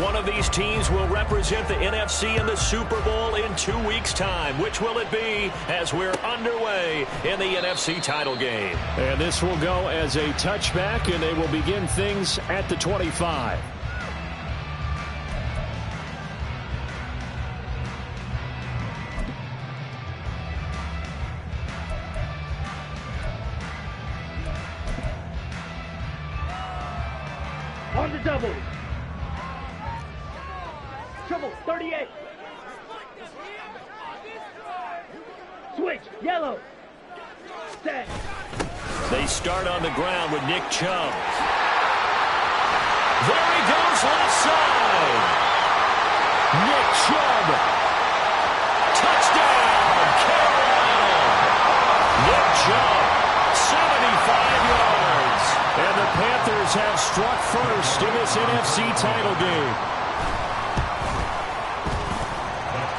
One of these teams will represent the NFC in the Super Bowl in 2 weeks' time. Which will it be as we're underway in the NFC title game? And this will go as a touchback, and they will begin things at the 25. On the double. Trouble, 38. Switch, yellow. Set. They start on the ground with Nick Chubb. There he goes, left side. Nick Chubb. Touchdown, Carolina. Nick Chubb, 75 yards. And the Panthers have struck first in this NFC title game.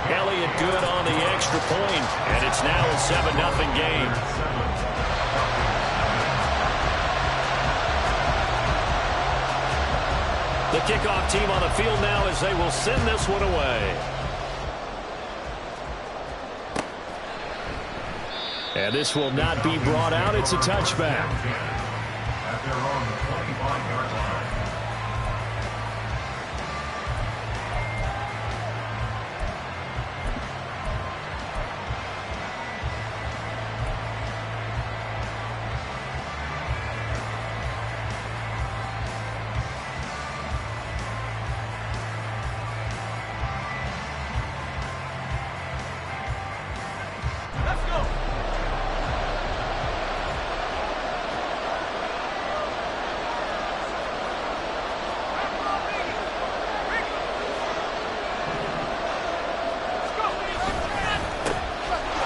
Elliott good on the extra point, and it's now a 7-0 game. The kickoff team on the field now as they will send this one away. And this will not be brought out. It's a touchback. At their own 25-yard line.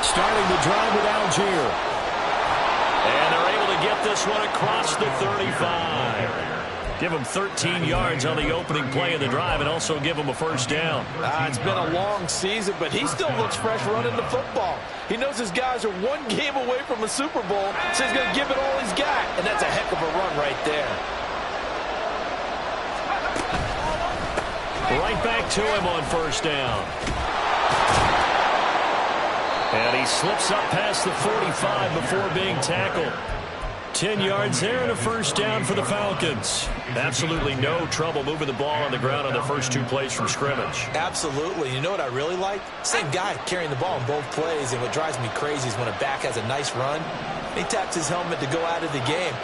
Starting the drive with Algier. And they're able to get this one across the 35. Give them 13 yards on the opening play of the drive and also give them a first down. It's been a long season, but he still looks fresh running the football. He knows his guys are one game away from a Super Bowl, so he's going to give it all he's got. And that's a heck of a run right there. Right back to him on first down. And he slips up past the 45 before being tackled. 10 yards there and a first down for the Falcons. Absolutely no trouble moving the ball on the ground on the first 2 plays from scrimmage. Absolutely. You know what I really like? Same guy carrying the ball in both plays, and what drives me crazy is when a back has a nice run, he taps his helmet to go out of the game.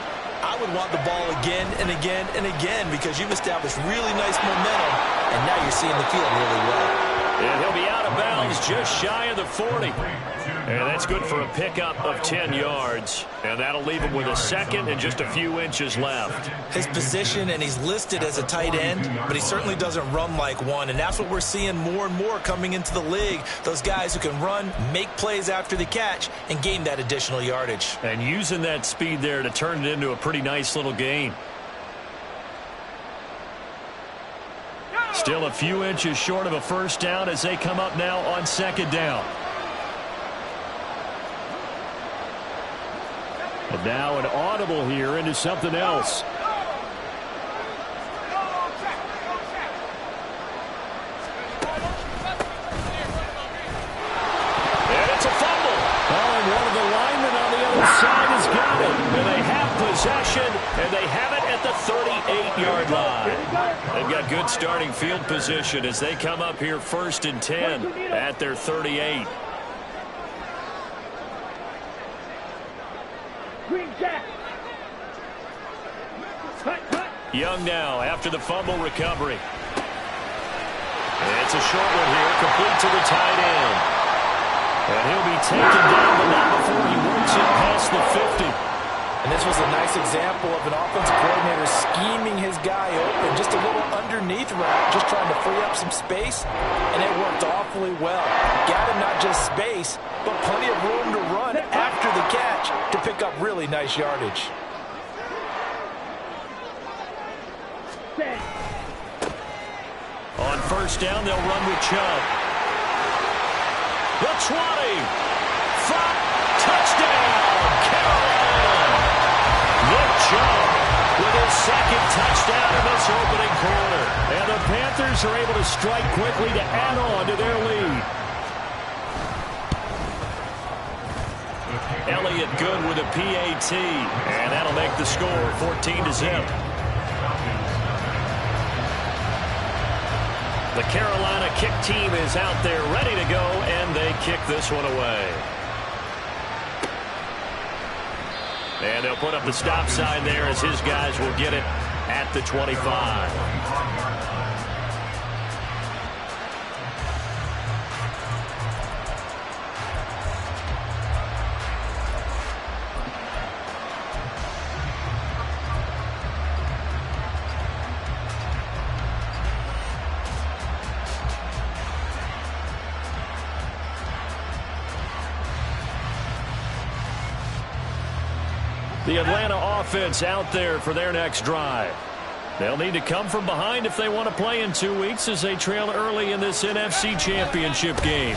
I would want the ball again and again and again because you've established really nice momentum, and now you're seeing the field really well. And he'll be out of bounds just shy of the 40. And that's good for a pickup of 10 yards. And that'll leave him with a second and just a few inches left. His position, and he's listed as a tight end, but he certainly doesn't run like one. And that's what we're seeing more and more coming into the league. Those guys who can run, make plays after the catch, and gain that additional yardage. And using that speed there to turn it into a pretty nice little gain. Still a few inches short of a first down as they come up now on second down. But now an audible here into something else. And it's a fumble. Oh, and one of the linemen on the other side has got it. And they have possession, and they have it at the 38-yard line. They've got good starting field position as they come up here first and 10 at their 38. Young now after the fumble recovery. And it's a short one here, complete to the tight end. And he'll be taken down, but not before he works it past the 50. And this was a nice example of an offensive coordinator scheming his guy open. Just a little underneath route, just trying to free up some space. And it worked awfully well. Got him not just space, but plenty of room to run after the catch to pick up really nice yardage. On first down, they'll run with Chubb. The 20. Touchdown, Carolina. Nick Chubb with his second touchdown in this opening quarter. And the Panthers are able to strike quickly to add on to their lead. Elliott good with a PAT, and that'll make the score 14-0. The Carolina kick team is out there ready to go, and they kick this one away. And they'll put up the stop sign there as his guys will get it at the 25. The Atlanta offense out there for their next drive. They'll need to come from behind if they want to play in 2 weeks as they trail early in this NFC Championship game.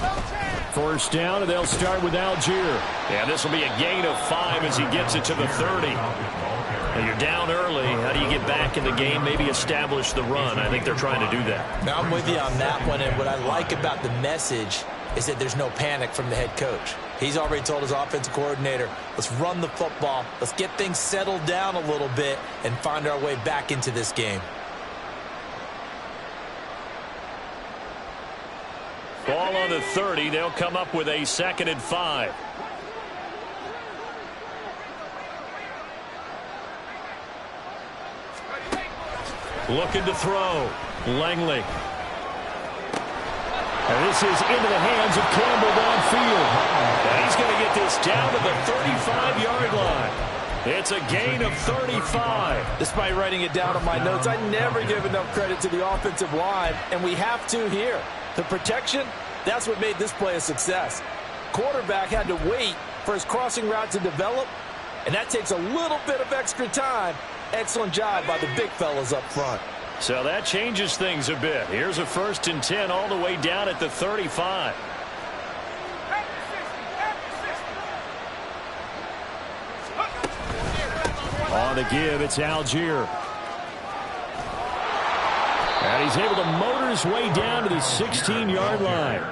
First down, and they'll start with Algier. Yeah, this will be a gain of 5 as he gets it to the 30. Now you're down early. How do you get back in the game, maybe establish the run? I think they're trying to do that. Now, I'm with you on that one, and what I like about the message is that there's no panic from the head coach. He's already told his offensive coordinator, let's run the football, let's get things settled down a little bit and find our way back into this game. Ball on the 30. They'll come up with a 2nd and 5. Looking to throw. Langley. And this is into the hands of Campbell downfield. And he's going to get this down to the 35-yard line. It's a gain of 35. Despite writing it down on my notes, I never give enough credit to the offensive line, and we have to here. The protection, that's what made this play a success. Quarterback had to wait for his crossing route to develop, and that takes a little bit of extra time. Excellent job by the big fellas up front. So that changes things a bit. Here's a 1st and 10 all the way down at the 35. On the give, it's Algier. And he's able to motor his way down to the 16-yard line.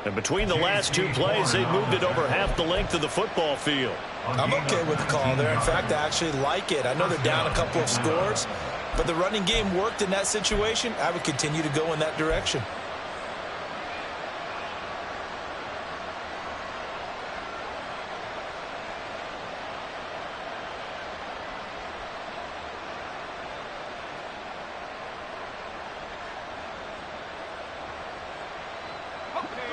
And between the last 2 plays, they moved it over half the length of the football field. I'm okay with the call there. In fact, I actually like it. I know they're down a couple of scores, but the running game worked in that situation. I would continue to go in that direction.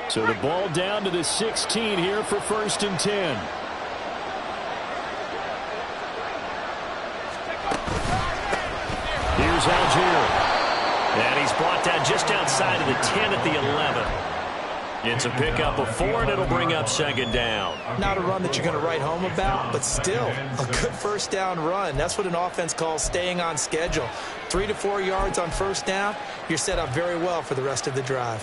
So the ball down to the 16 here for 1st and 10. Here's Algier. And he's brought down just outside of the 10 at the 11. It's a pickup of 4, and it'll bring up 2nd down. Not a run that you're going to write home about, but still a good 1st down run. That's what an offense calls staying on schedule. 3 to 4 yards on 1st down, you're set up very well for the rest of the drive.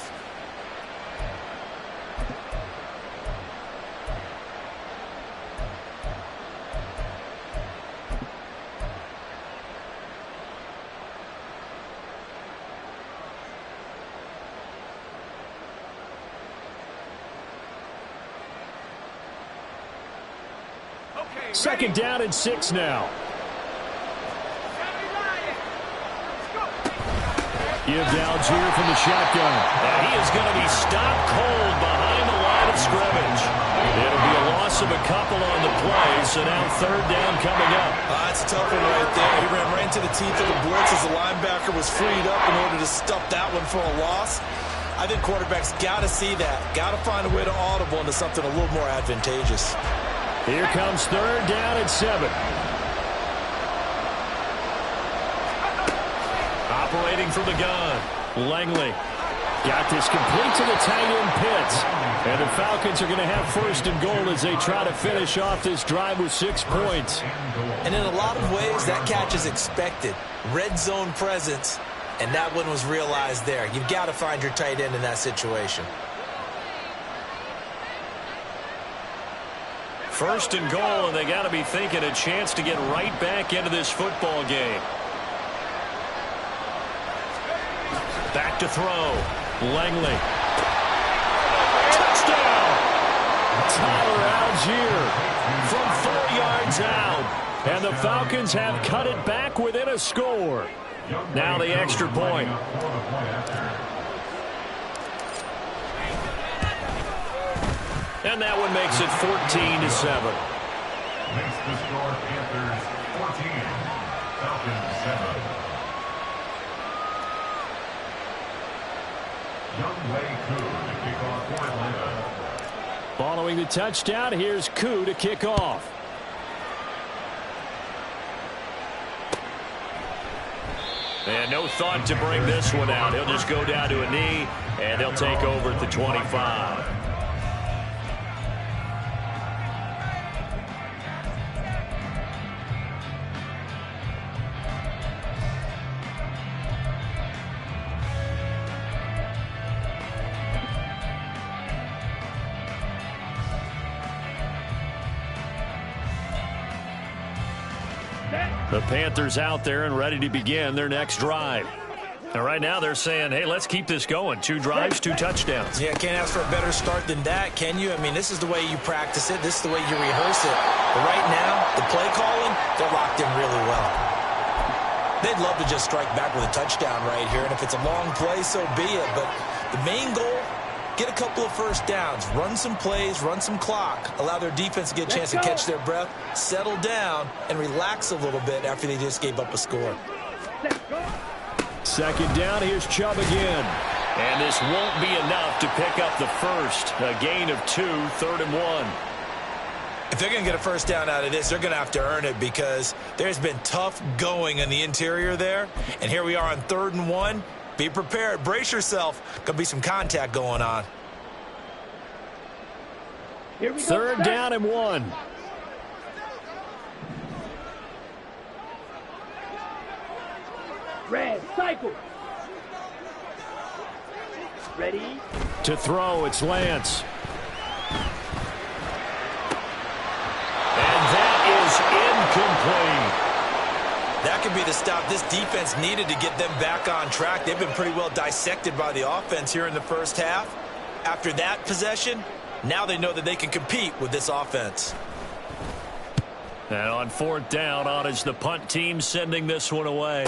Second down and 6 now. Give to Algier from the shotgun. And he is going to be stopped cold behind the line of scrimmage. It'll be a loss of a couple on the play, so now 3rd down coming up. That's a tough one right there. He ran right into the teeth of the blitz as the linebacker was freed up in order to stuff that one for a loss. I think quarterbacks got to see that. Got to find a way to audible into something a little more advantageous. Here comes 3rd down and 7. Operating from the gun. Langley got this complete to the tight end Pitts. And the Falcons are going to have 1st and goal as they try to finish off this drive with 6 points. And in a lot of ways, that catch is expected. Red zone presence, and that one was realized there. You've got to find your tight end in that situation. 1st and goal, and they got to be thinking a chance to get right back into this football game. Back to throw. Langley. Touchdown! Tyler Algier from 4 yards out. And the Falcons have cut it back within a score. Now the extra point. And that one makes it 14-7. Makes the score Panthers 14, Falcons 7. Youngway Koo to kick off for Atlanta. Following the touchdown, here's Koo to kick off. And no thought to bring this one out. He'll just go down to a knee, and he'll take over at the 25. The Panthers out there and ready to begin their next drive. And right now they're saying, hey, let's keep this going. 2 drives, 2 touchdowns. Yeah, can't ask for a better start than that, can you? I mean, this is the way you practice it. This is the way you rehearse it. But right now, the play calling, they're locked in really well. They'd love to just strike back with a touchdown right here. And if it's a long play, so be it. But the main goal, get a couple of first downs, run some plays, run some clock, allow their defense to get a chance to catch their breath, settle down, and relax a little bit after they just gave up a score. Second down, here's Chubb again. And this won't be enough to pick up the first. A gain of 2, 3rd and 1. If they're going to get a first down out of this, they're going to have to earn it because there's been tough going in the interior there. And here we are on 3rd and 1. Be prepared. Brace yourself. Going to be some contact going on. 3rd down and 1. Red, cycle. Ready? To throw, it's Lance. And that is incomplete. That could be the stop this defense needed to get them back on track. They've been pretty well dissected by the offense here in the first half. After that possession, now they know that they can compete with this offense. And on 4th down, on is the punt team sending this one away.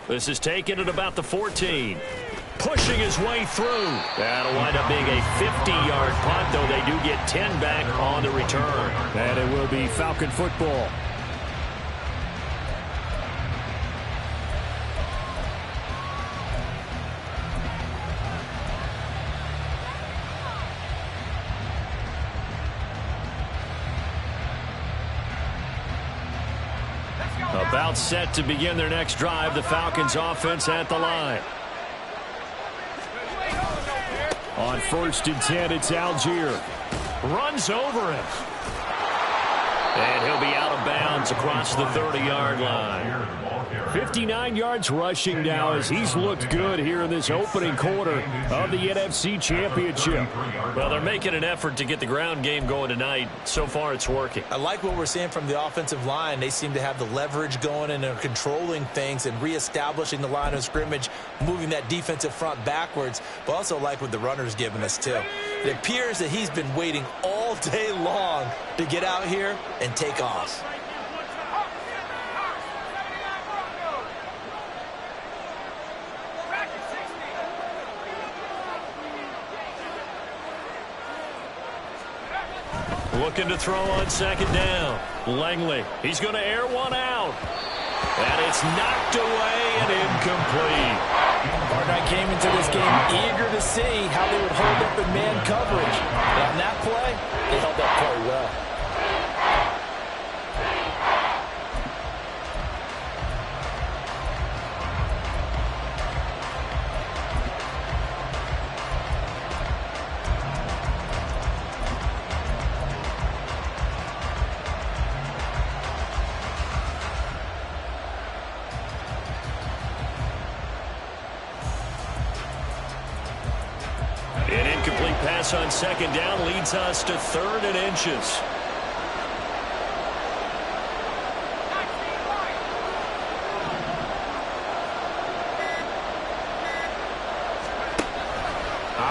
This is taken at about the 14. Pushing his way through. That'll wind up being a 50-yard punt, though they do get 10 back on the return. And it will be Falcon football. About set to begin their next drive. The Falcons offense at the line. On 1st and 10, it's Algier. Runs over him. And he'll be out of bounds across the 30-yard line. 59 yards rushing now as he's looked good here in this opening quarter of the NFC Championship. Well, they're making an effort to get the ground game going tonight. So far, it's working. I like what we're seeing from the offensive line. They seem to have the leverage going and are controlling things and reestablishing the line of scrimmage, moving that defensive front backwards, but also like what the runner's giving us, too. It appears that he's been waiting all day long to get out here and take off. Looking to throw on 2nd down. Langley, he's going to air one out. And it's knocked away and incomplete. Cardinal came into this game eager to see how they would hold up in man coverage. And on that play, they held up quite well. An incomplete pass on 2nd down leads us to 3rd and inches.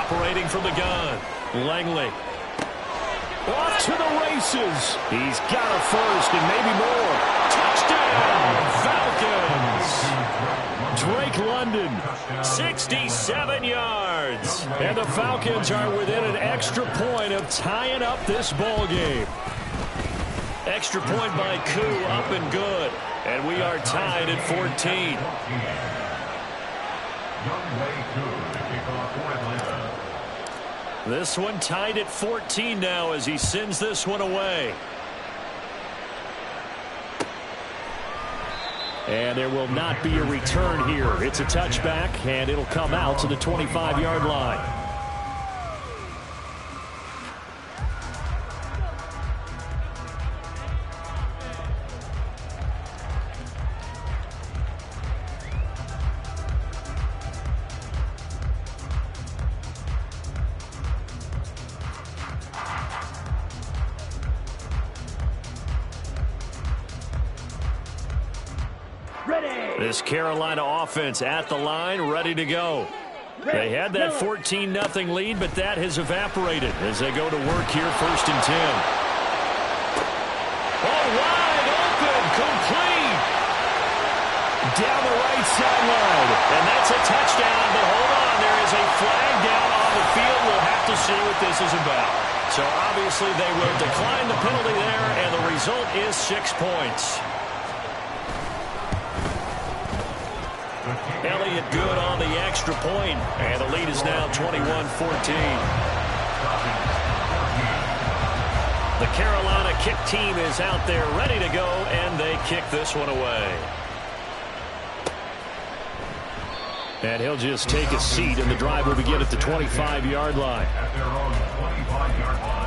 Operating from the gun. Langley. Off to the races. He's got a first and maybe more. Touchdown, Falcons. Drake London, 67 yards. And the Falcons are within an extra point of tying up this ball game. Extra point by Koo, up and good. And we are tied at 14. This one tied at 14 now as he sends this one away. And there will not be a return here. It's a touchback, and it'll come out to the 25-yard line. This Carolina offense at the line, ready to go. They had that 14-0 lead, but that has evaporated as they go to work here, 1st and 10. Oh, wide open, complete. Down the right sideline, and that's a touchdown, but hold on, there is a flag down on the field. We'll have to see what this is about. So obviously they will decline the penalty there, and the result is 6 points. Elliott good on the extra point, and the lead is now 21-14. The Carolina kick team is out there ready to go, and they kick this one away. And he'll just take a seat, and the drive will begin at the 25-yard line. At their own 25-yard line.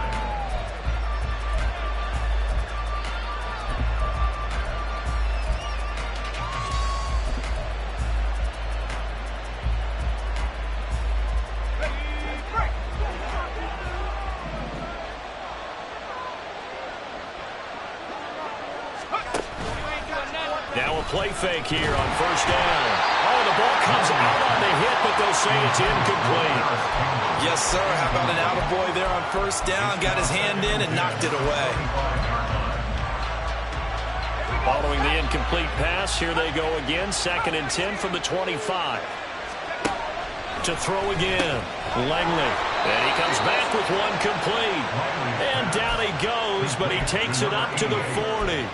Play fake here on 1st down. Oh, the ball comes out on the hit, but they'll say it's incomplete. Yes, sir. How about an attaboy there on 1st down? Got his hand in and knocked it away. Following the incomplete pass, here they go again. 2nd and 10 from the 25. To throw again. Langley. And he comes back with one complete. And down he goes, but he takes it up to the 40.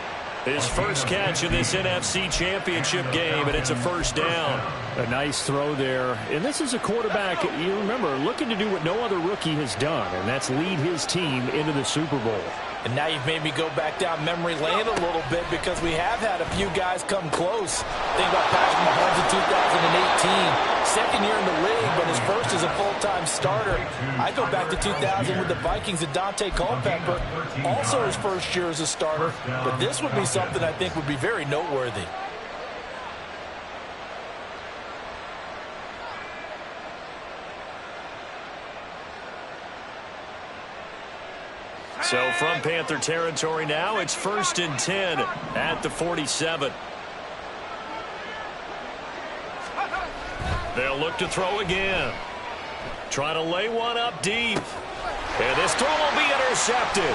His first catch in this NFC Championship game, and it's a 1st down. A nice throw there. And this is a quarterback, you remember, looking to do what no other rookie has done, and that's lead his team into the Super Bowl. And now you've made me go back down memory lane a little bit because we have had a few guys come close. Think about Patrick Mahomes in 2018. 2nd year in the league, but his first as a full-time starter. I go back to 2000 with the Vikings and Dante Culpepper. Also his first year as a starter. But this would be something I think would be very noteworthy. So from Panther territory now, it's 1st and 10 at the 47. They'll look to throw again. Try to lay one up deep. And this throw will be intercepted.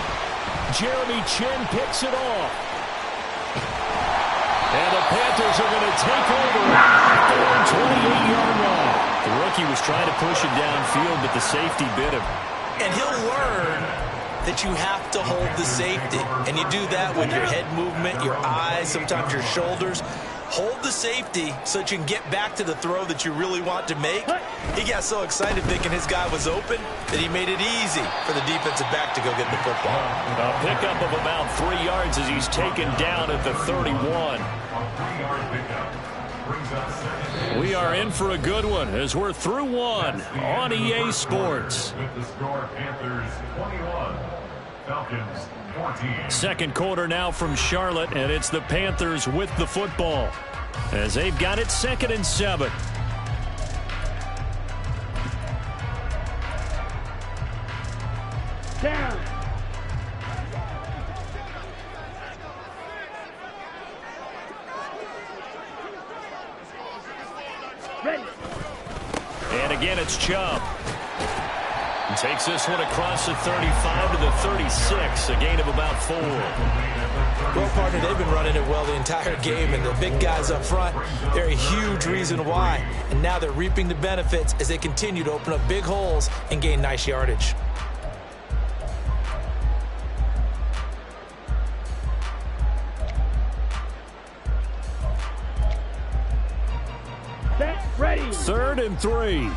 Jeremy Chin picks it off. And the Panthers are going to take over at their own 28-yard line. The rookie was trying to push it downfield, but the safety bit him. And he'll learn that you have to hold the safety. And you do that with your head movement, your eyes, sometimes your shoulders. Hold the safety so that you can get back to the throw that you really want to make. He got so excited thinking his guy was open that he made it easy for the defensive back to go get the football. A pickup of about 3 yards as he's taken down at the 31. We are in for a good one as we're through one on EA Sports. With the score, Panthers 21, Falcons 14. 2nd quarter now from Charlotte, and it's the Panthers with the football as they've got it 2nd and 7. Down. Ready. And again, it's Chubb. And takes this one across the 35 to the 36, a gain of about 4. Well, partner, they've been running it well the entire game, and the big guys up front, they're a huge reason why. And now they're reaping the benefits as they continue to open up big holes and gain nice yardage. Set. Ready. 3rd and 3.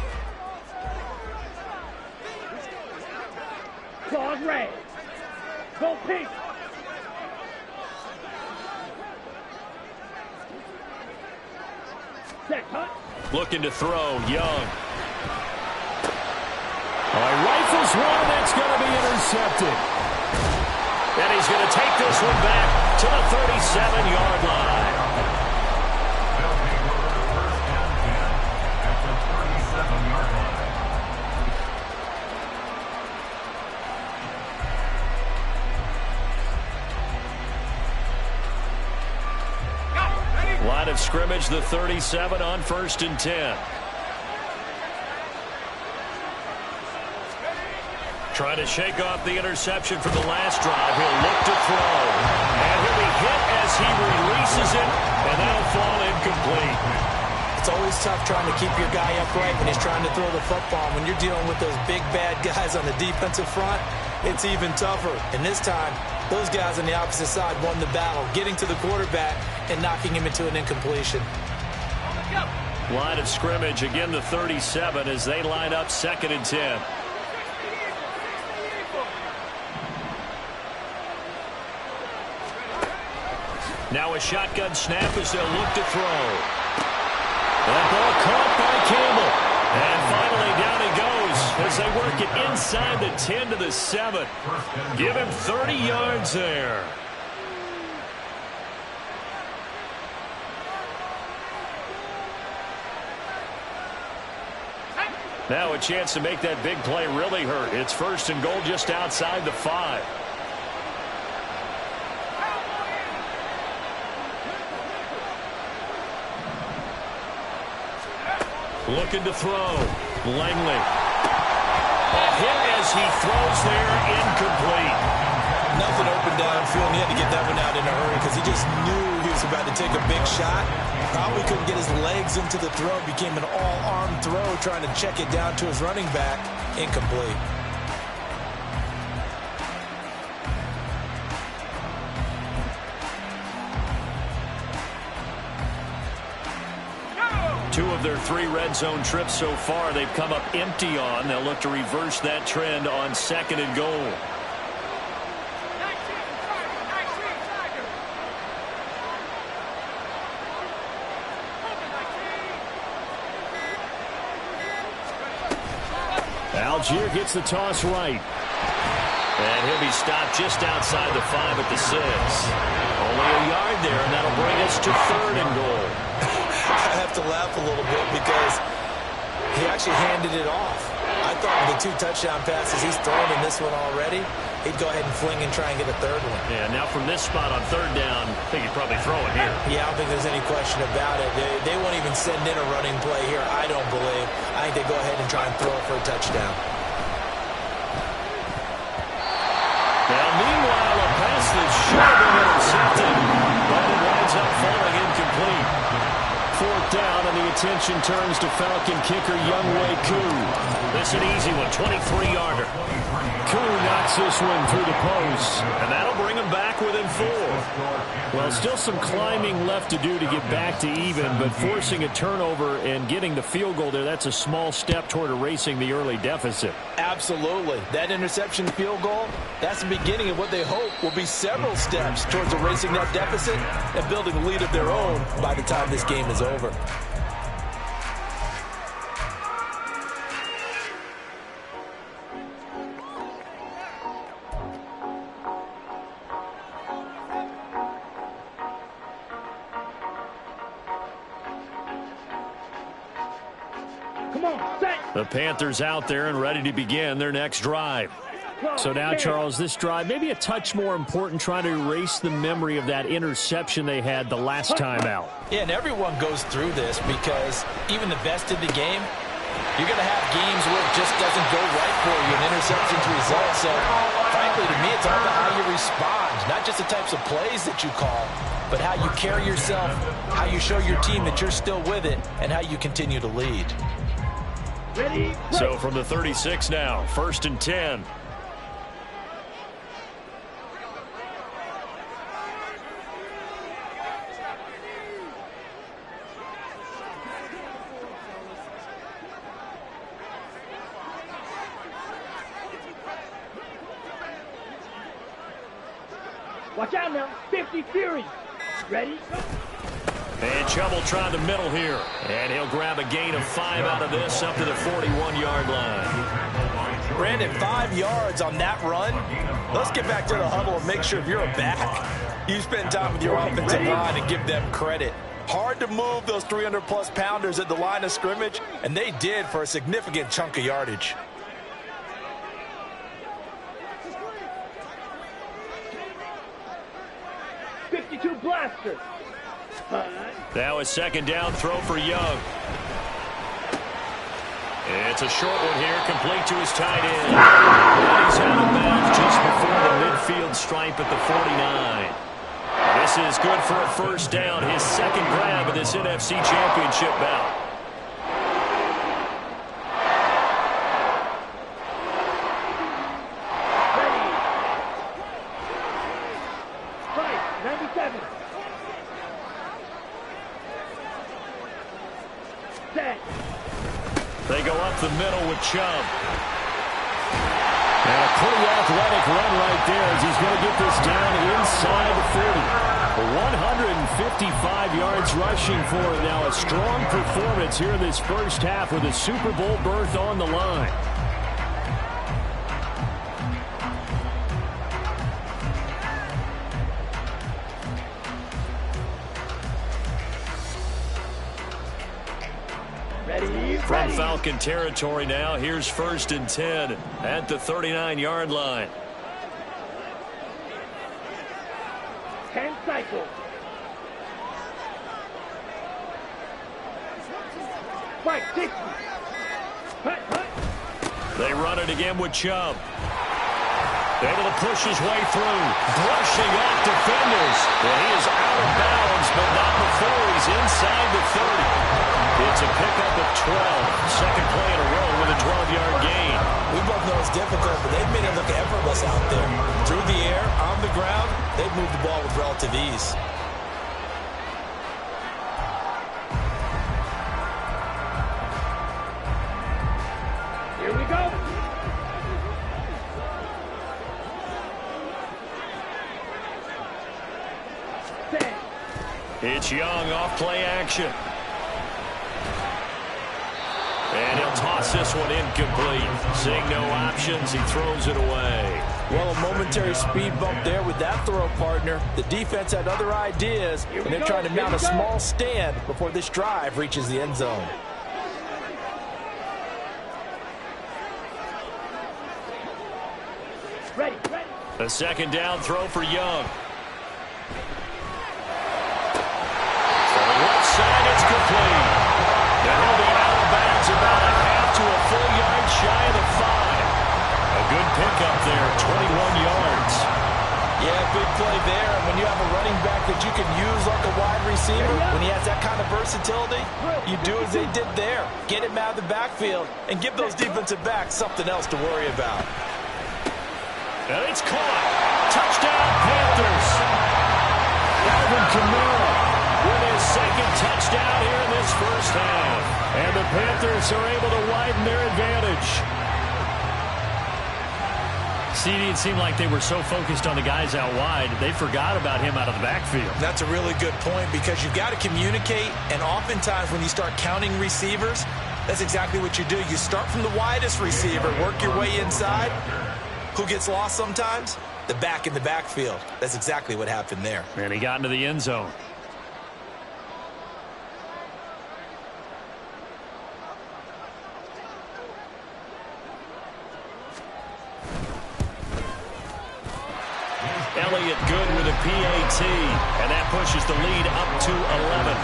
Claws red. Go pink. Set. Cut. Looking to throw, Young. Rifles one, that's going to be intercepted. And he's going to take this one back to the 37-yard line. Line of scrimmage, the 37 on 1st and 10. Trying to shake off the interception from the last drive. He'll look to throw. And he'll be hit as he releases it, and that'll fall incomplete. It's always tough trying to keep your guy upright when he's trying to throw the football. When you're dealing with those big, bad guys on the defensive front, it's even tougher. And this time, those guys on the opposite side won the battle, getting to the quarterback and knocking him into an incompletion. Line of scrimmage, again the 37 as they line up 2nd and 10. Now a shotgun snap as they'll look to throw. That ball caught by Campbell. And finally down he goes as they work it inside the 10 to the 7. Give him 30 yards there. Now a chance to make that big play really hurt. It's 1st and goal just outside the 5. Looking to throw. Langley. A hit as he throws there, incomplete. Nothing open downfield, and he had to get that one out in a hurry because he just knew he was about to take a big shot. Probably couldn't get his legs into the throw. Became an all-arm throw, trying to check it down to his running back. Incomplete. Two of their 3 red zone trips so far they've come up empty on. They'll look to reverse that trend on 2nd and goal. Algier gets the toss right. And he'll be stopped just outside the 5 at the 6. Only a yard there, and that'll bring us to 3rd and goal. I have to laugh a little bit because he actually handed it off. I thought with the 2 touchdown passes he's thrown in this one already, he'd go ahead and fling and try and get a 3rd one. Yeah, now from this spot on 3rd down, I think he'd probably throw it here. Yeah, I don't think there's any question about it. They won't even send in a running play here, I don't believe. I think they go ahead and try and throw it for a touchdown. Now, meanwhile, a pass that should have been intercepted, but it winds up falling incomplete. 4th down, and the attention turns to Falcon kicker Younghoe Koo. This is an easy one, 23-yarder. Koo knocks this one through the post, and that'll bring him back within 4. Well, still some climbing left to do to get back to even, but forcing a turnover and getting the field goal there, that's a small step toward erasing the early deficit. Absolutely. That interception field goal, that's the beginning of what they hope will be several steps towards erasing that deficit and building a lead of their own by the time this game is over. The Panthers out there and ready to begin their next drive. So now, Charles, this drive maybe a touch more important, trying to erase the memory of that interception they had the last time out. Yeah, and everyone goes through this because even the best in the game, You're going to have games where it just doesn't go right for you, and interceptions result. So, frankly, to me, it's all about how you respond, not just the types of plays that you call, but how you carry yourself, how you show your team that you're still with it, and how you continue to lead. Ready? So from the 36 now, 1st and 10. Watch out now. 50 Fury. Ready? Go. And Chubb will try the middle here. And he'll grab a gain of 5 out of this up to the 41-yard line. Brandon, 5 yards on that run. Let's get back to the huddle and make sure if you're a back, you spend time with your offensive line and give them credit. Hard to move those 300-plus pounders at the line of scrimmage, and they did for a significant chunk of yardage. Blaster. Now a 2nd down throw for Young. It's a short one here, complete to his tight end. And he's out of bounds just before the midfield stripe at the 49. This is good for a 1st down, his 2nd grab of this NFC Championship bout. They go up the middle with Chubb. And a pretty athletic run right there as he's going to get this down inside the 40. 155 yards rushing for him now. A strong performance here in this first half with a Super Bowl berth on the line. From Falcon territory now, here's 1st and 10 at the 39-yard line. 10 cycles. Right, 60. Hut, hut. They run it again with Chubb. Able to push his way through. Brushing off defenders. Well, he is out of bounds, but not before he's inside the 30. It's a pickup of 12. 2nd play in a row with a 12-yard gain. We both know it's difficult, but they've made it look effortless out there. Through the air, on the ground, they've moved the ball with relative ease. Here we go. It's Young off play action. And he'll toss this one incomplete. Seeing no options, he throws it away. Well, a momentary speed bump there with that throw, partner. The defense had other ideas, and they're trying to mount a small stand before this drive reaches the end zone. Ready, ready. A 2nd down throw for Young. On the left side, it's complete. And he'll be out of bounds about a half to a full yard shy of the 5. A good pickup there, 21 yards. Yeah, big play there. And when you have a running back that you can use like a wide receiver, when he has that kind of versatility, you do as they did there. Get him out of the backfield and give those defensive backs something else to worry about. And it's caught. Touchdown, Panthers. Alvin Kamara with his 2nd touchdown here in this first half. And the Panthers are able to widen their advantage. CD, it seemed like they were so focused on the guys out wide, they forgot about him out of the backfield. That's a really good point because you've got to communicate, and oftentimes when you start counting receivers, that's exactly what you do. You start from the widest receiver, work your way inside. Who gets lost sometimes? The back in the backfield. That's exactly what happened there. And he got into the end zone. Elliott good with a PAT, and that pushes the lead up to 11.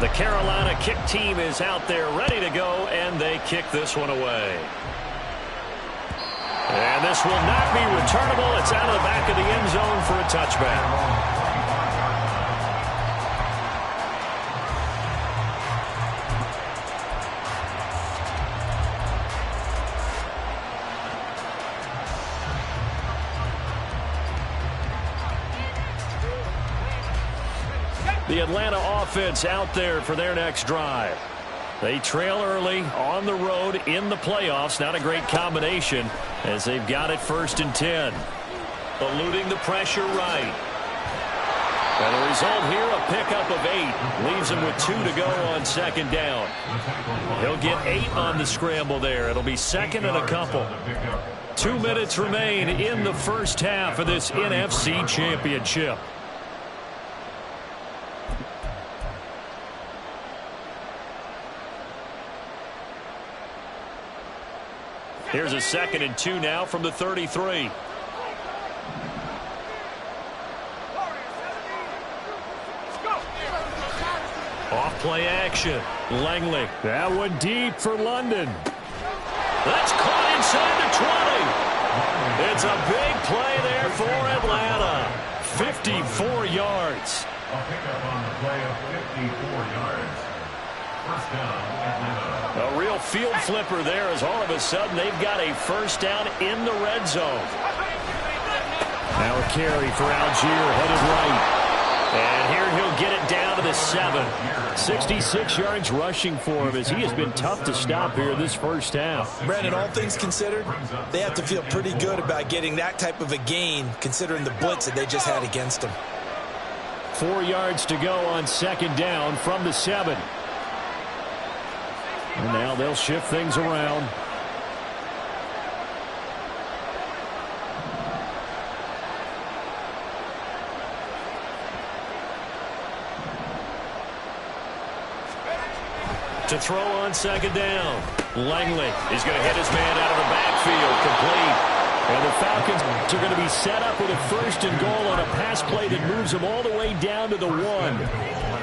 The Carolina kick team is out there ready to go, and they kick this one away. And this will not be returnable. It's out of the back of the end zone for a touchback. The Atlanta offense out there for their next drive. They trail early on the road in the playoffs. Not a great combination as they've got it 1st and 10. Eluding the pressure right. And the result here, a pickup of 8. Leaves him with 2 to go on 2nd down. He'll get 8 on the scramble there. It'll be 2nd and a couple. 2 minutes remain in the first half of this NFC Championship. Here's a 2nd and 2 now from the 33. Off play action. Langley. That one deep for London. That's caught inside the 20. It's a big play there for Atlanta. 54 yards. A pickup on the play of 54 yards. First down, Atlanta. A real field flipper there as all of a sudden they've got a first down in the red zone. Now a carry for Algier headed right. And here he'll get it down to the 7. 66 yards rushing for him as he has been tough to stop here this first half. Brandon, all things considered, they have to feel pretty good about getting that type of a gain considering the blitz that they just had against them. 4 yards to go on 2nd down from the 7. And now they'll shift things around. To throw on 2nd down. Langley is going to hit his man out of the backfield. Complete. And the Falcons are going to be set up with a 1st and goal on a pass play that moves them all the way down to the 1.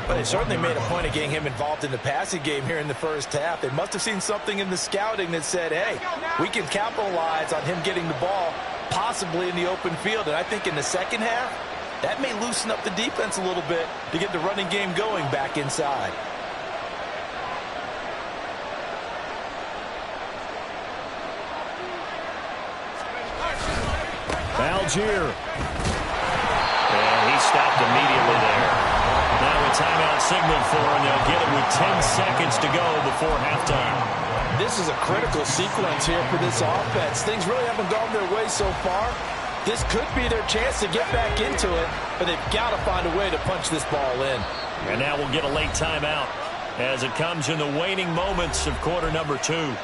But they certainly made a point of getting him involved in the passing game here in the first half. They must have seen something in the scouting that said, hey, we can capitalize on him getting the ball possibly in the open field. And I think in the second half, that may loosen up the defense a little bit to get the running game going back inside. Algier. And he stopped immediately there. Now a timeout signal for him. They'll get it with 10 seconds to go before halftime. This is a critical sequence here for this offense. Things really haven't gone their way so far. This could be their chance to get back into it, but they've got to find a way to punch this ball in. And now we'll get a late timeout as it comes in the waning moments of quarter number 2.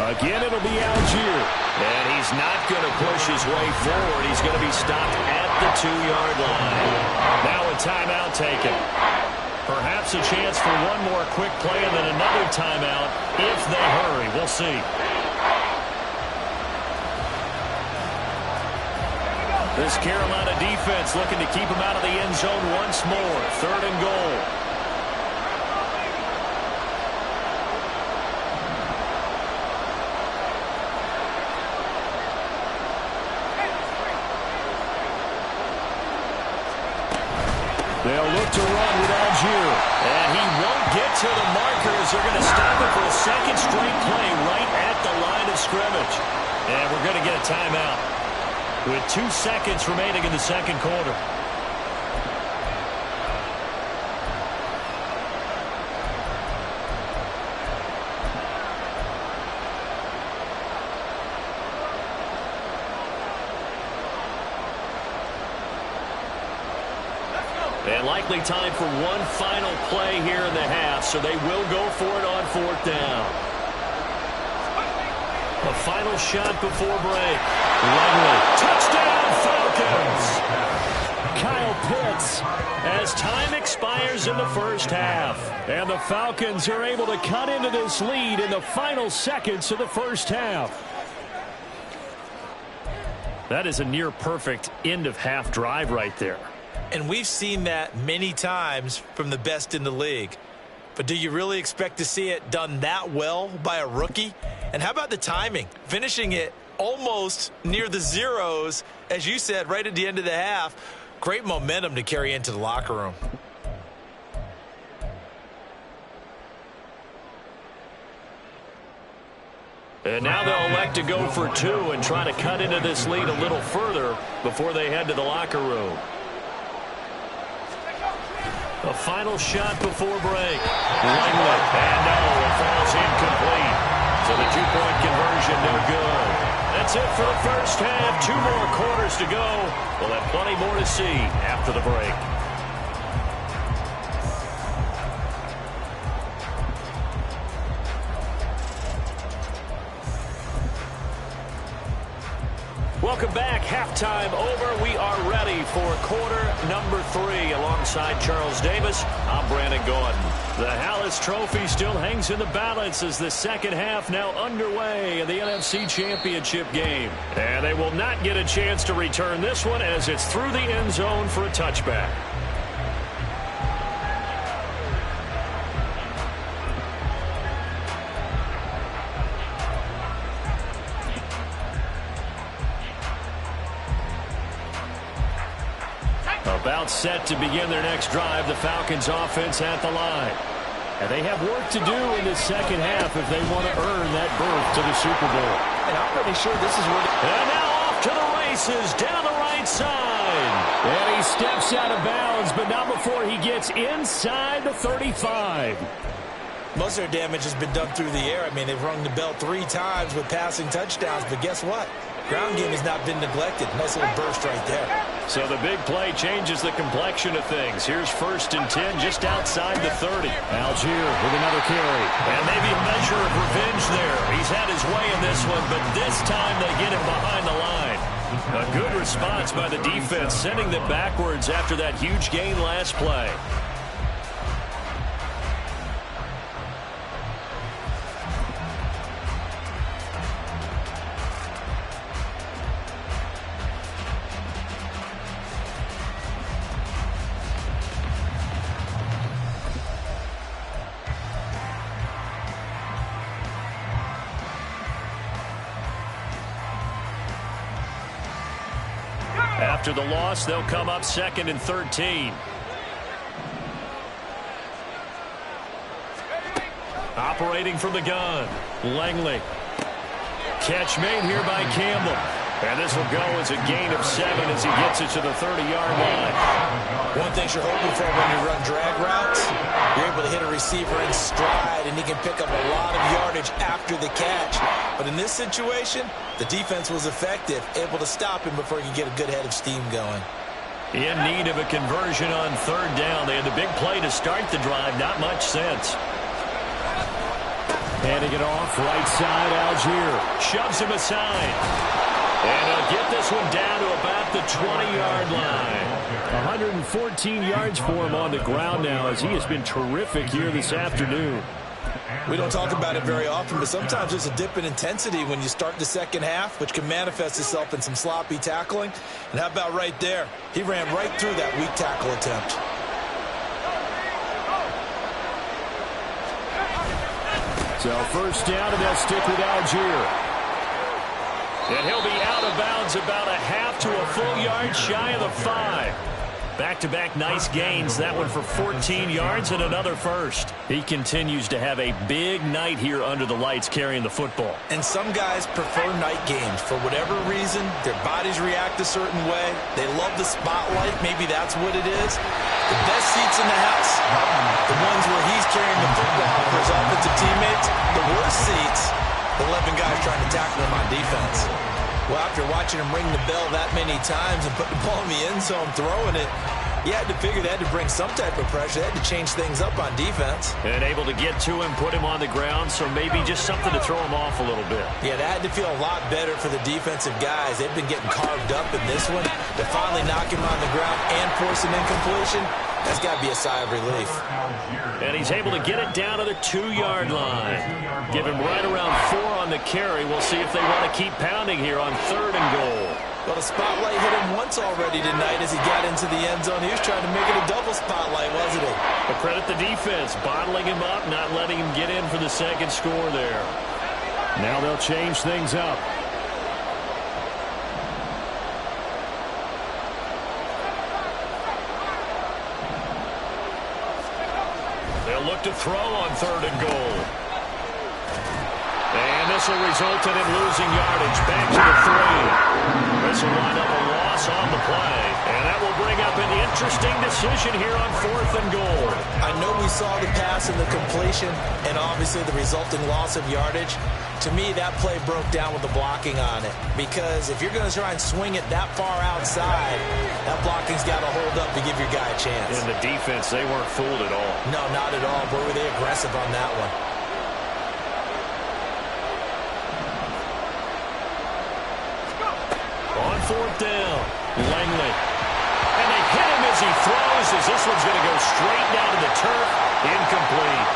Again, it'll be Algier. And he's not going to push his way forward. He's going to be stopped at the 2-yard line. Now a timeout taken. Perhaps a chance for one more quick play and then another timeout if they hurry. We'll see. This Carolina defense looking to keep him out of the end zone once more. 3rd and goal. They'll look to run with Algier. And he won't get to the markers. They're going to stop it for a 2nd straight play right at the line of scrimmage. And we're going to get a timeout with 2 seconds remaining in the 2nd quarter. And likely time for one final play here in the half, so they will go for it on 4th down. A final shot before break. Langley. Touchdown, Falcons! Kyle Pitts as time expires in the first half. And the Falcons are able to cut into this lead in the final seconds of the first half. That is a near-perfect end-of-half drive right there. And we've seen that many times from the best in the league. But do you really expect to see it done that well by a rookie? And how about the timing? Finishing it almost near the zeros, as you said, right at the end of the half. Great momentum to carry into the locker room. And now they'll elect to go for two and try to cut into this lead a little further before they head to the locker room. A final shot before break. Langley. And no, it falls incomplete. So the two-point conversion no good. That's it for the first half. 2 more quarters to go. We'll have plenty more to see after the break. Welcome back. Halftime over. We are ready for quarter number 3. Alongside Charles Davis, I'm Brandon Gordon. The Hallis Trophy still hangs in the balance as the second half now underway in the NFC Championship game. And they will not get a chance to return this one as it's through the end zone for a touchback. About set to begin their next drive, the Falcons offense at the line. And they have work to do in the second half if they want to earn that berth to the Super Bowl. And I'm pretty sure this is where And now off to the races down the right side. And he steps out of bounds, but not before he gets inside the 35. most of their damage has been done through the air. I mean, they've rung the bell 3 times with passing touchdowns, but guess what? Ground game has not been neglected. Nice little burst right there. So the big play changes the complexion of things. Here's 1st and 10 just outside the 30. Algier with another carry. And maybe a measure of revenge there. He's had his way in this one, but this time they get him behind the line. A good response by the defense, sending them backwards after that huge gain last play. After the loss, they'll come up 2nd and 13. Operating from the gun, Langley. Catch made here by Campbell. And this will go as a gain of 7 as he gets it to the 30-yard line. One thing you're hoping for when you run drag routes, you're able to hit a receiver in stride, and he can pick up a lot of yardage after the catch. But in this situation, the defense was effective, able to stop him before he could get a good head of steam going. In need of a conversion on 3rd down. They had the big play to start the drive. Not much sense. Handing it off, right side, Algier. Shoves him aside. And he'll get this one down to about the 20-yard line. 114 yards for him on the ground now as he has been terrific here this afternoon. We don't talk about it very often, but sometimes there's a dip in intensity when you start the second half, which can manifest itself in some sloppy tackling. And how about right there? He ran right through that weak tackle attempt. So 1st down, and they'll stick with Algier. And he'll be out of bounds about a half to a full yard shy of the 5. Back-to-back nice gains. That one for 14 yards and another first. He continues to have a big night here under the lights carrying the football. And some guys prefer night games. For whatever reason, their bodies react a certain way. They love the spotlight. Maybe that's what it is. The best seats in the house, the ones where he's carrying the football for his offensive teammates. The worst seats, the 11 guys trying to tackle him on defense. Well, after watching him ring the bell that many times and put the ball in the end zone, throwing it, You had to figure they had to bring some type of pressure. They had to change things up on defense. And able to get to him, put him on the ground, so maybe just something to throw him off a little bit. Yeah, that had to feel a lot better for the defensive guys. They've been getting carved up in this one. To finally knock him on the ground and force an incompletion, that's got to be a sigh of relief. And he's able to get it down to the 2-yard line. Give him right around 4 on the carry. We'll see if they want to keep pounding here on 3rd and goal. Well, the spotlight hit him once already tonight as he got into the end zone. He was trying to make it a double spotlight, wasn't he? But credit the defense, bottling him up, not letting him get in for the second score there. Now they'll change things up. They'll look to throw on 3rd and goal. And this will result in him losing yardage. Back to the 3. This will wind up a loss on the play. And that will bring up an interesting decision here on 4th and goal. I know we saw the pass and the completion and obviously the resulting loss of yardage. To me, that play broke down with the blocking on it. Because if you're going to try and swing it that far outside, that blocking's got to hold up to give your guy a chance. In the defense, they weren't fooled at all. No, not at all. Boy, were they aggressive on that one. On 4th down, Langley. And they hit him as he throws, as this one's going to go straight down to the turf. Incomplete.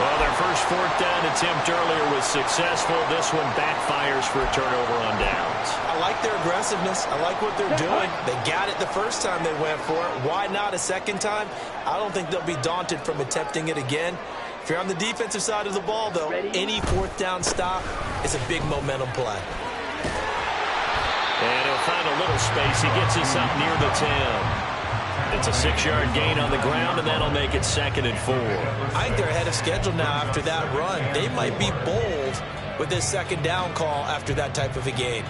Well, their first 4th down attempt earlier was successful. This one backfires for a turnover on downs. I like their aggressiveness. I like what they're doing. They got it the first time they went for it. Why not a second time? I don't think they'll be daunted from attempting it again. If you're on the defensive side of the ball, though, any 4th down stop is a big momentum play. And he'll find a little space. He gets us up near the 10. It's a 6-yard gain on the ground, and that'll make it 2nd and 4. I think they're ahead of schedule now after that run. They might be bold with this 2nd down call after that type of a gain.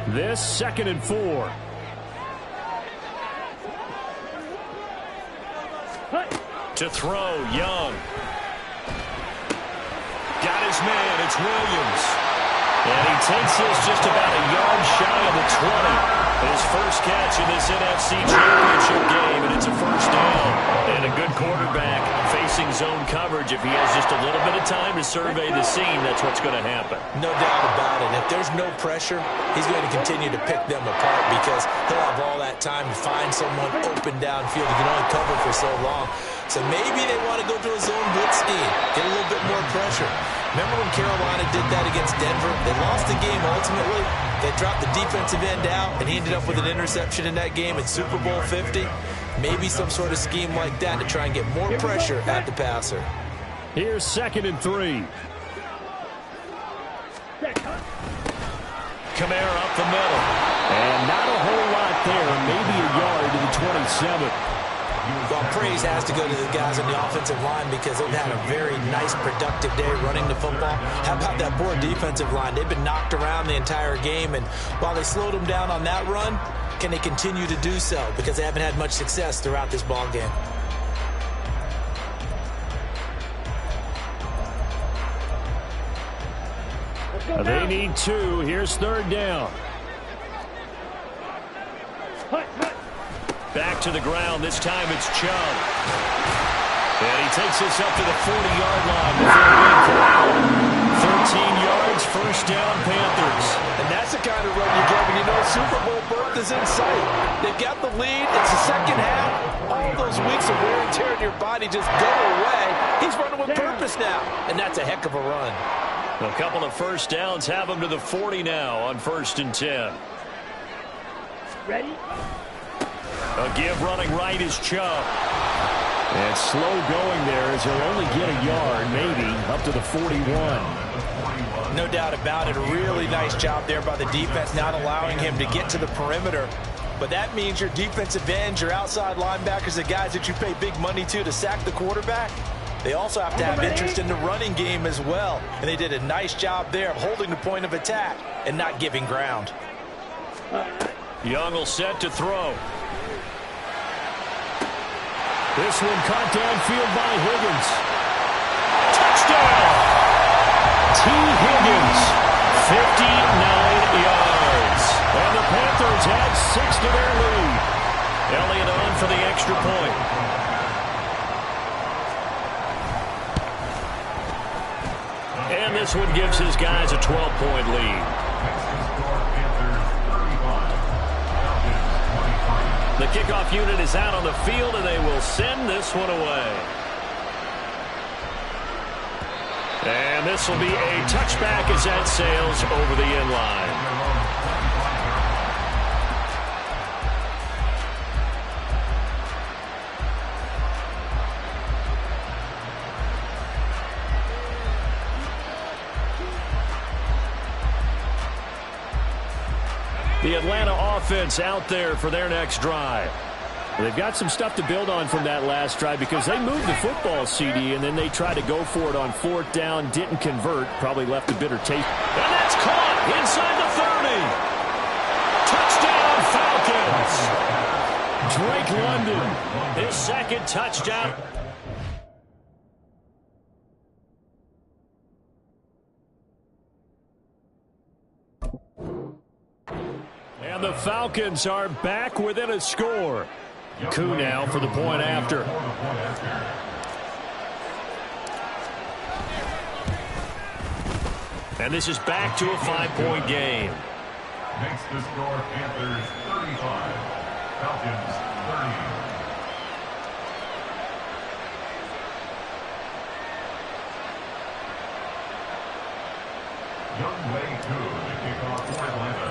This 2nd and 4. To throw, Young. Got his man, it's Williams. And he takes this just about a yard shy of the 20. His first catch in this NFC Championship game, and it's a 1st down. And a good quarterback facing zone coverage. If he has just a little bit of time to survey the scene, that's what's going to happen. No doubt about it. If there's no pressure, he's going to continue to pick them apart because he'll have all that time to find someone open downfield. He can only cover for so long. So maybe they want to go to a zone blitz scheme, get a little bit more pressure. Remember when Carolina did that against Denver? They lost the game ultimately. They dropped the defensive end out, and he ended up with an interception in that game in Super Bowl 50. Maybe some sort of scheme like that to try and get more pressure at the passer. Here's 2nd and 3. Kamara up the middle. And not a whole lot there. Maybe a yard to the 27. Well, praise has to go to the guys on the offensive line because they've had a very nice, productive day running the football. How about that poor defensive line? They've been knocked around the entire game, and while they slowed them down on that run, can they continue to do so? Because they haven't had much success throughout this ball game. They need 2. Here's 3rd down. Back to the ground. This time it's Chubb. And he takes this up to the 40-yard line. 13 yards, 1st down, Panthers. And that's the kind of run you get when you know Super Bowl berth is in sight. They've got the lead. It's the second half. All those weeks of wear and tear in your body just go away. He's running with purpose now. And that's a heck of a run. A couple of 1st downs have him to the 40 now on 1st and 10. Ready? A give running right is Chubb. And slow going there as he'll only get a yard, maybe, up to the 41. No doubt about it. A really nice job there by the defense, not allowing him to get to the perimeter. But that means your defensive ends, your outside linebackers, the guys that you pay big money to sack the quarterback, they also have to have interest in the running game as well. And they did a nice job there of holding the point of attack and not giving ground. Young will set to throw. This one caught downfield by Higgins. Touchdown! T. Higgins, 59 yards. And the Panthers add 6 to their lead. Elliott on for the extra point. And this one gives his guys a 12-point lead. The kickoff unit is out on the field, and they will send this one away. And this will be a touchback as that sails over the end line. The Atlanta offense out there for their next drive. They've got some stuff to build on from that last drive because they moved the football, CD, and then they tried to go for it on 4th down, didn't convert, probably left a bitter taste. And that's caught inside the 30. Touchdown, Falcons. Drake London, his second touchdown. And the Falcons are back within a score. Koo now for the point after. And this is back to a 5-point game. Makes the score Panthers 35, Falcons 30. Young Wei Koo to kick off for Atlanta.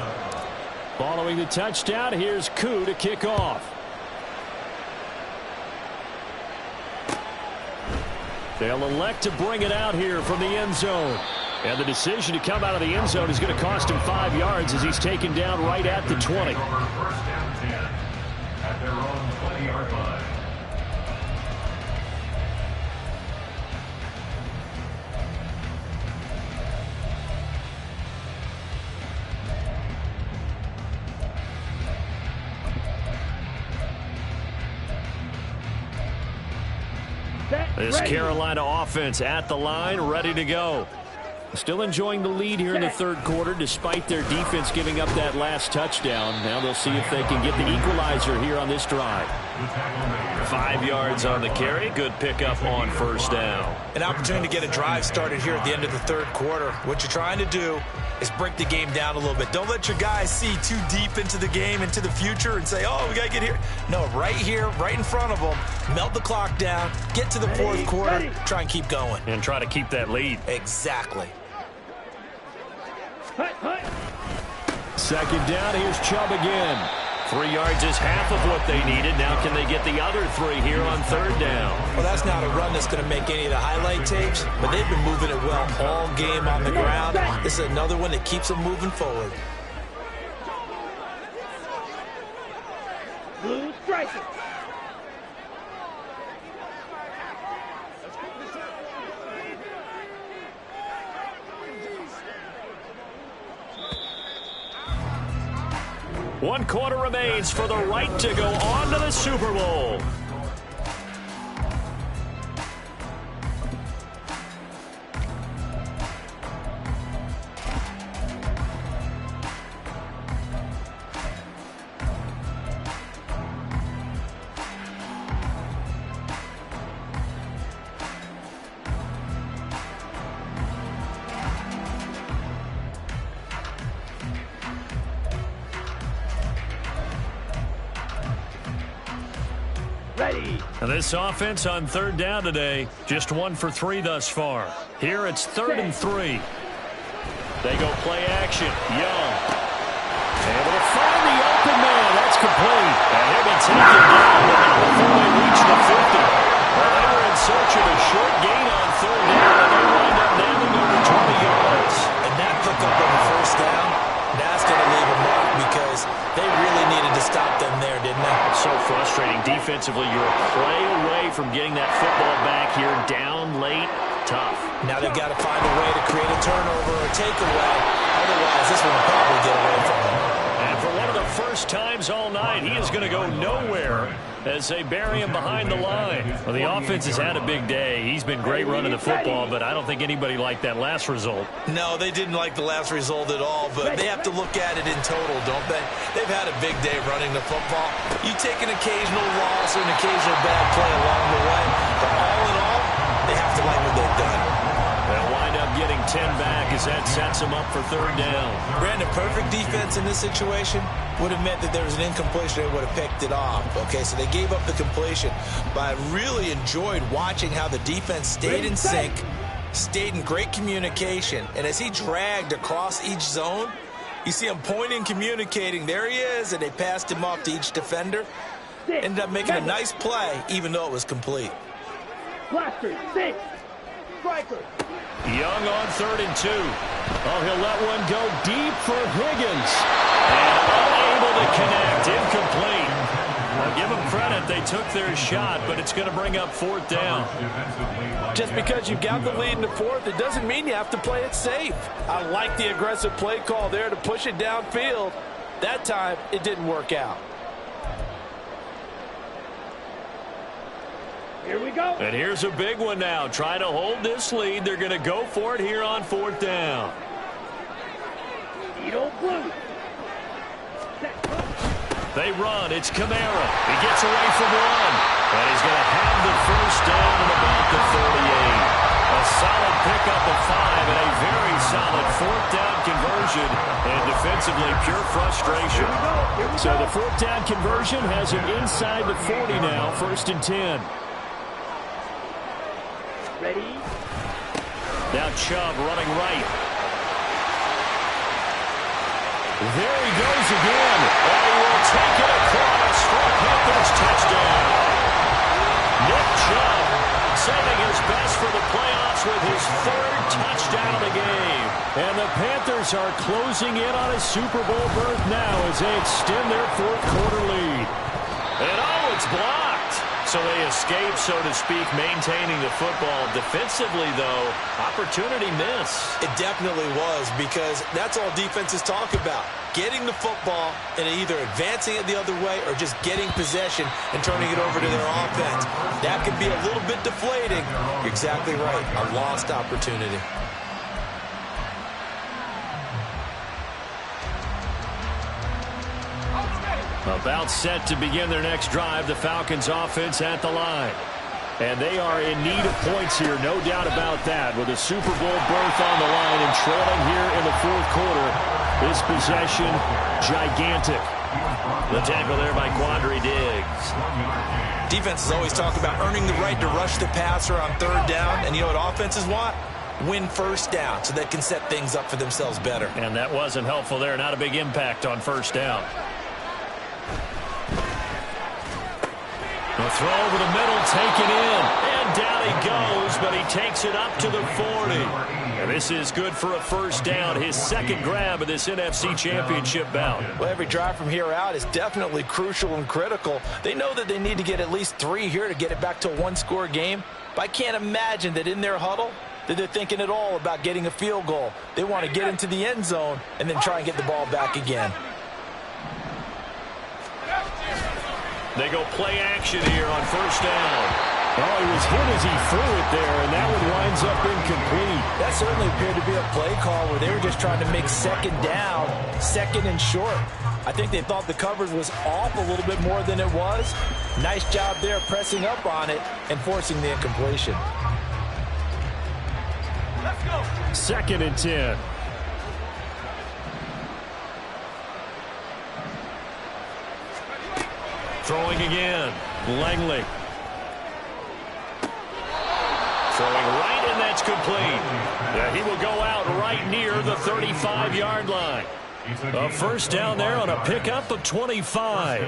Following the touchdown, here's Koo to kick off. They'll elect to bring it out here from the end zone. And the decision to come out of the end zone is going to cost him 5 yards as he's taken down right at the 20. First down 10 at their own 20-yard line. This Carolina offense at the line, ready to go. Still enjoying the lead here in the third quarter despite their defense giving up that last touchdown. Now they'll see if they can get the equalizer here on this drive. 5 yards on the carry. Good pickup on first down. An opportunity to get a drive started here at the end of the third quarter. What you're trying to do is break the game down a little bit. Don't let your guys see too deep into the game, into the future, and say, oh, we got to get here. No, right here, right in front of them, melt the clock down, get to the fourth quarter, try and keep going. And try to keep that lead. Exactly. Second down, here's Chubb again. 3 yards is half of what they needed. Now can they get the other 3 here on third down? Well, that's not a run that's going to make any of the highlight tapes, but they've been moving it well all game on the ground. This is another one that keeps them moving forward. Blue striker. One quarter remains for the right to go on to the Super Bowl. And this offense on third down today, just 1 for 3 thus far. Here it's 3rd and 3. They go play action. Young. Able to find the open man. That's complete. And he'll be taken down before they reach the 50. Well, they were in search of a short gain on third down, and they wind up nailing over 20 yards. And that pickup on the first down, that's going to leave a mark because they really needed to stop them there, didn't they? So frustrating. Defensively, you're a play away from getting that football back here down late. Tough. Now they've got to find a way to create a turnover or takeaway. Otherwise, this one will probably get away from them. And for one of the first most times all night. He is going to go nowhere as they bury him behind the line. Well, the offense has had a big day. He's been great running the football, but I don't think anybody liked that last result. No, they didn't like the last result at all, but they have to look at it in total, don't they? They've had a big day running the football. You take an occasional loss or an occasional bad play along the way, but all in all, they have to like what they've done. They'll wind up getting 10 back as that sets them up for third down. Brandon, perfect defense in this situation would have meant that there was an incompletion. They would have picked it off. Okay, so they gave up the completion. But I really enjoyed watching how the defense stayed in sync, stayed in great communication. And as he dragged across each zone, you see him pointing, communicating. There he is, and they passed him off to each defender. Ended up making a nice play, even though it was complete. Blaster, 6. Striker. Young on 3rd and 2. Oh, he'll let one go deep for Higgins. And unable to connect. Incomplete. Well, give them credit. They took their shot, but it's going to bring up 4th down. Just because you've got the lead in the 4th, it doesn't mean you have to play it safe. I like the aggressive play call there to push it downfield. That time, it didn't work out. Here we go. And here's a big one now. Trying to hold this lead. They're going to go for it here on 4th down. Edo blue. They run. It's Kamara. He gets away from one. And he's going to have the first down at about the 38. A solid pickup of 5 and a very solid 4th down conversion. And defensively, pure frustration. So the 4th down conversion has him inside the 40 now. 1st and 10. Ready? Now Chubb running right. There he goes again. And he will take it across for a Panthers touchdown. Nick Chubb saving his best for the playoffs with his 3rd touchdown of the game. And the Panthers are closing in on a Super Bowl berth now as they extend their 4th quarter lead. And oh, it's blocked. So they escape, so to speak, maintaining the football. Defensively, though, opportunity miss. It definitely was, because that's all defenses talk about. Getting the football and either advancing it the other way or just getting possession and turning it over to their offense. That can be a little bit deflating. You're exactly right. A lost opportunity. About set to begin their next drive, the Falcons offense at the line. And they are in need of points here, no doubt about that. With a Super Bowl berth on the line and trailing here in the 4th quarter, this possession, gigantic. The tackle there by Quandre Diggs. Defenses always talk about earning the right to rush the passer on 3rd down. And you know what offenses want? Win 1st down so they can set things up for themselves better. And that wasn't helpful there. Not a big impact on 1st down. The throw over the middle, taken in, and down he goes, but he takes it up to the 40. And this is good for a 1st down, his 2nd grab of this NFC Championship bout. Well, every drive from here out is definitely crucial and critical. They know that they need to get at least 3 here to get it back to a 1-score game, but I can't imagine that in their huddle that they're thinking at all about getting a field goal. They want to get into the end zone and then try and get the ball back again. They go play action here on 1st down. Oh, he was hit as he threw it there, and that one winds up incomplete. That certainly appeared to be a play call where they were just trying to make 2nd down, 2nd and short. I think they thought the coverage was off a little bit more than it was. Nice job there pressing up on it and forcing the incompletion. Let's go. 2nd and 10. Throwing again. Langley. Throwing right, and that's complete. Yeah, he will go out right near the 35-yard line. A 1st down there on a pickup of 25.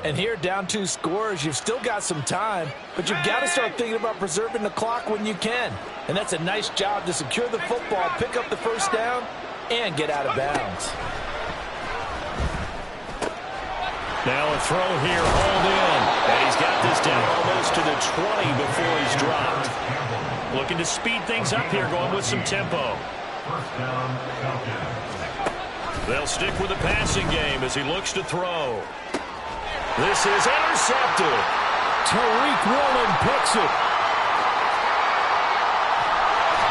And here, down 2 scores, you've still got some time, but you've got to start thinking about preserving the clock when you can. And that's a nice job to secure the football, pick up the 1st down, and get out of bounds. Now a throw here, hauled in. And he's got this down almost to the 20 before he's dropped. Looking to speed things up here, going with some tempo. 1st down, Falcons. They'll stick with the passing game as he looks to throw. This is intercepted. Tariq Woolen picks it.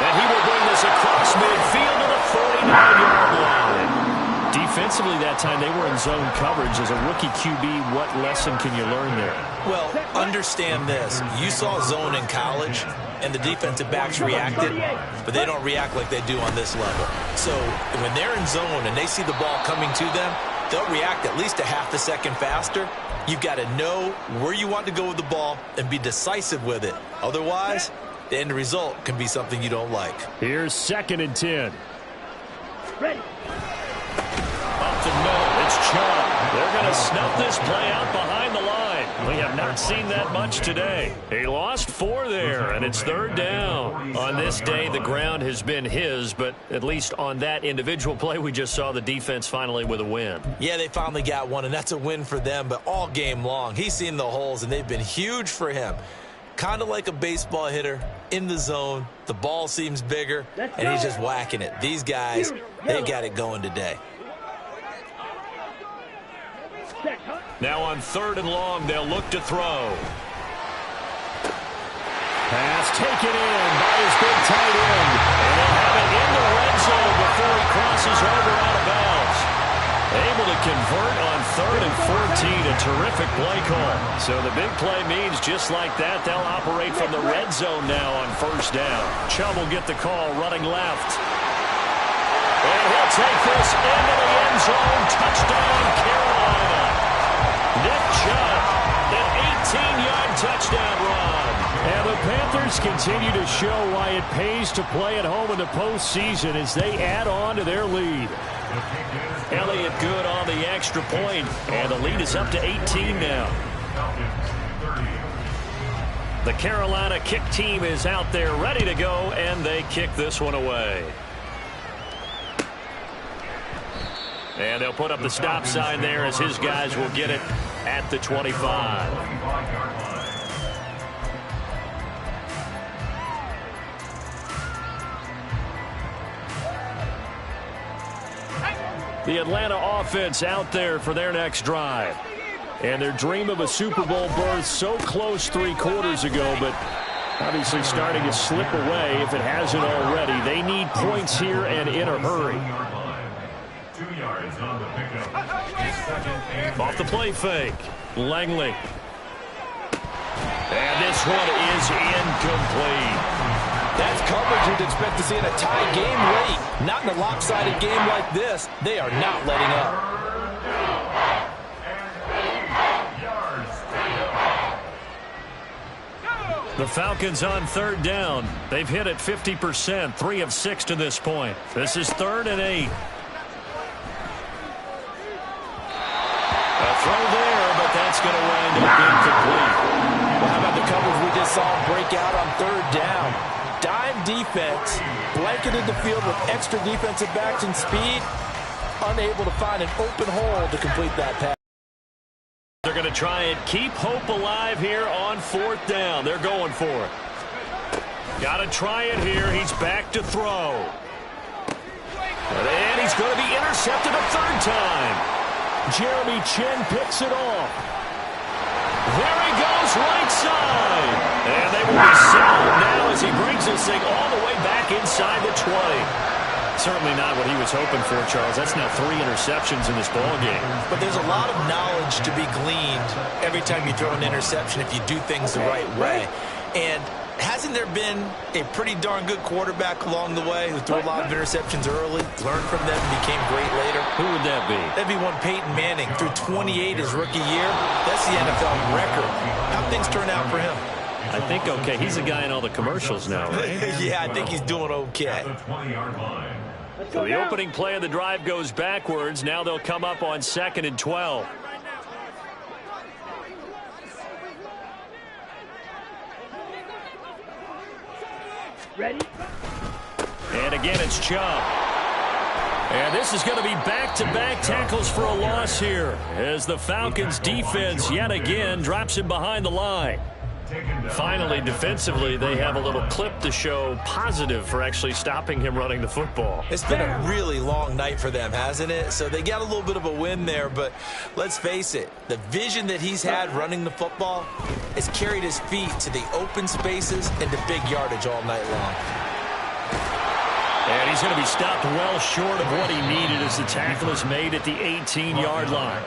And he will bring this across midfield to the 49-yard line. Defensively that time, they were in zone coverage. As a rookie QB, what lesson can you learn there? Well, understand this. You saw zone in college, and the defensive backs reacted, but they don't react like they do on this level. So when they're in zone and they see the ball coming to them, they'll react at least a half a second faster. You've got to know where you want to go with the ball and be decisive with it. Otherwise, the end result can be something you don't like. Here's 2nd and 10. Ready. Up the middle, it's Chubb. They're going to snuff this play out behind the line. We have not seen that much today. He lost 4 there, and it's 3rd down. On this day, the ground has been his, but at least on that individual play, we just saw the defense finally with a win. Yeah, they finally got one, and that's a win for them, but all game long, he's seen the holes, and they've been huge for him. Kind of like a baseball hitter in the zone. The ball seems bigger, and he's just whacking it. These guys, they got it going today. Now on 3rd and long, they'll look to throw. Pass taken in by his big tight end. And they'll have it in the red zone before he crosses over out of bounds. Able to convert on 3rd and 14. A terrific play call. So the big play means just like that, they'll operate from the red zone now on 1st down. Chubb will get the call running left. And he'll take this into the end zone. Touchdown, Carolina. Nick Chubb, an 18-yard touchdown run. And the Panthers continue to show why it pays to play at home in the postseason as they add on to their lead. Elliott good on the extra point, and the lead is up to 18 now. The Carolina kick team is out there ready to go, and they kick this one away. And they'll put up the stop sign there as his guys will get it at the 25. The Atlanta offense out there for their next drive. And their dream of a Super Bowl berth so close 3 quarters ago, but obviously starting to slip away if it hasn't already. They need points here and in a hurry. 2 yards on the pickup. Off the play fake. Langley. And this one is incomplete. That's coverage you'd expect to see in a tie game late. Not in a lopsided game like this. They are not letting up. The Falcons on 3rd down. They've hit it 50%, 3 of 6 to this point. This is 3rd and 8. A throw there, but that's going to wind up incomplete. Well, how about the coverage we just saw break out on 3rd down? Dime defense, blanketed the field with extra defensive backs and speed, unable to find an open hole to complete that pass. They're going to try and keep hope alive here on 4th down. They're going for it. Got to try it here. He's back to throw. And he's going to be intercepted a 3rd time. Jeremy Chin picks it off. There he goes, right side. And they will be settled now as he brings this thing all the way back inside the 20. Certainly not what he was hoping for, Charles. That's now 3 interceptions in this ballgame. But there's a lot of knowledge to be gleaned every time you throw an interception if you do things the right way. And hasn't there been a pretty darn good quarterback along the way who threw a lot of interceptions early, learned from them, and became great later? Who would that be? That'd be one Peyton Manning. Threw 28 his rookie year. That's the NFL record. How'd things turn out for him? I think okay. He's a guy in all the commercials now, right? Yeah, I think he's doing okay. So the opening play of the drive goes backwards. Now they'll come up on 2nd and 12. Ready? And again, it's Chubb. And this is going to be back-to-back tackles for a loss here as the Falcons defense yet again drops him behind the line. Finally, defensively, they have a little clip to show positive for actually stopping him running the football. It's been a really long night for them, hasn't it? So they got a little bit of a win there, but let's face it, the vision that he's had running the football has carried his feet to the open spaces and to big yardage all night long. And he's going to be stopped well short of what he needed as the tackle is made at the 18-yard line.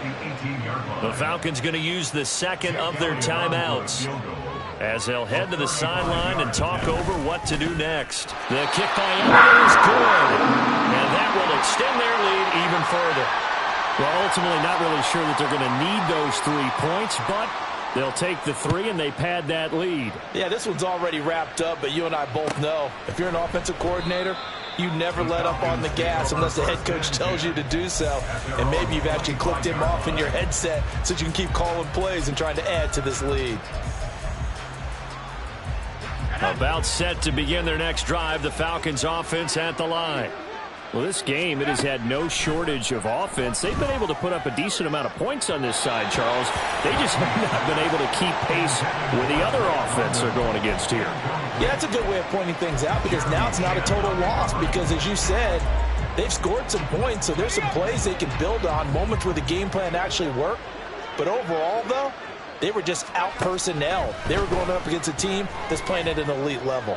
The Falcons going to use the second of their timeouts as they'll head to the sideline and talk over what to do next. The kick by Elliott is good, and that will extend their lead even further. Well, ultimately not really sure that they're going to need those 3 points, but they'll take the 3 and they pad that lead. Yeah, this one's already wrapped up, but you and I both know if you're an offensive coordinator, you never let up on the gas unless the head coach tells you to do so. And maybe you've actually clicked him off in your headset so you can keep calling plays and trying to add to this lead. About set to begin their next drive, the Falcons offense at the line. Well, this game, it has had no shortage of offense. They've been able to put up a decent amount of points on this side, Charles. They just have not been able to keep pace with the other offense they're going against here. Yeah, that's a good way of pointing things out because now it's not a total loss because, as you said, they've scored some points, so there's some plays they can build on, moments where the game plan actually worked. But overall, though, they were just out-personnel. They were going up against a team that's playing at an elite level.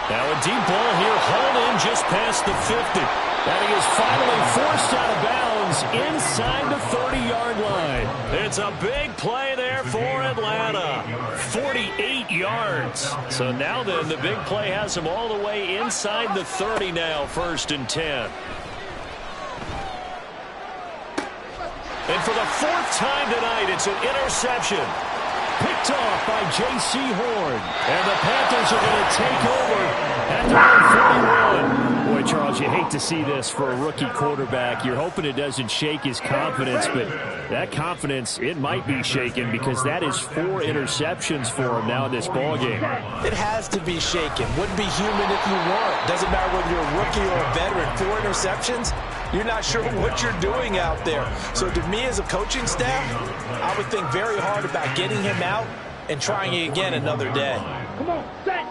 Now a deep ball here, hauled in just past the 50. And he is finally forced out of bounds inside the 30-yard line. It's a big play there for Atlanta. 48 yards. So now then, the big play has him all the way inside the 30 now, 1st and 10. And for the 4th time tonight, it's an interception. Picked off by J.C. Horn. And the Panthers are going to take over at the 41. Boy, Charles, you hate to see this for a rookie quarterback. You're hoping it doesn't shake his confidence, but that confidence, it might be shaken because that is 4 interceptions for him now in this ballgame. It has to be shaken. Wouldn't be human if you weren't. Doesn't matter whether you're a rookie or a veteran. 4 interceptions, you're not sure what you're doing out there. So to me as a coaching staff, I would think very hard about getting him out and trying it again another day. Come on, set.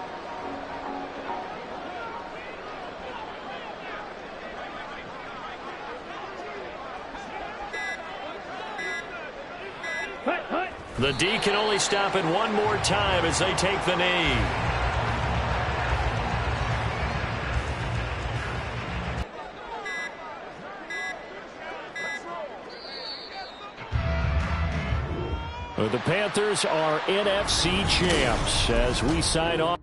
Hut, hut. The D can only stop it one more time as they take the knee. The Panthers are NFC champs as we sign off.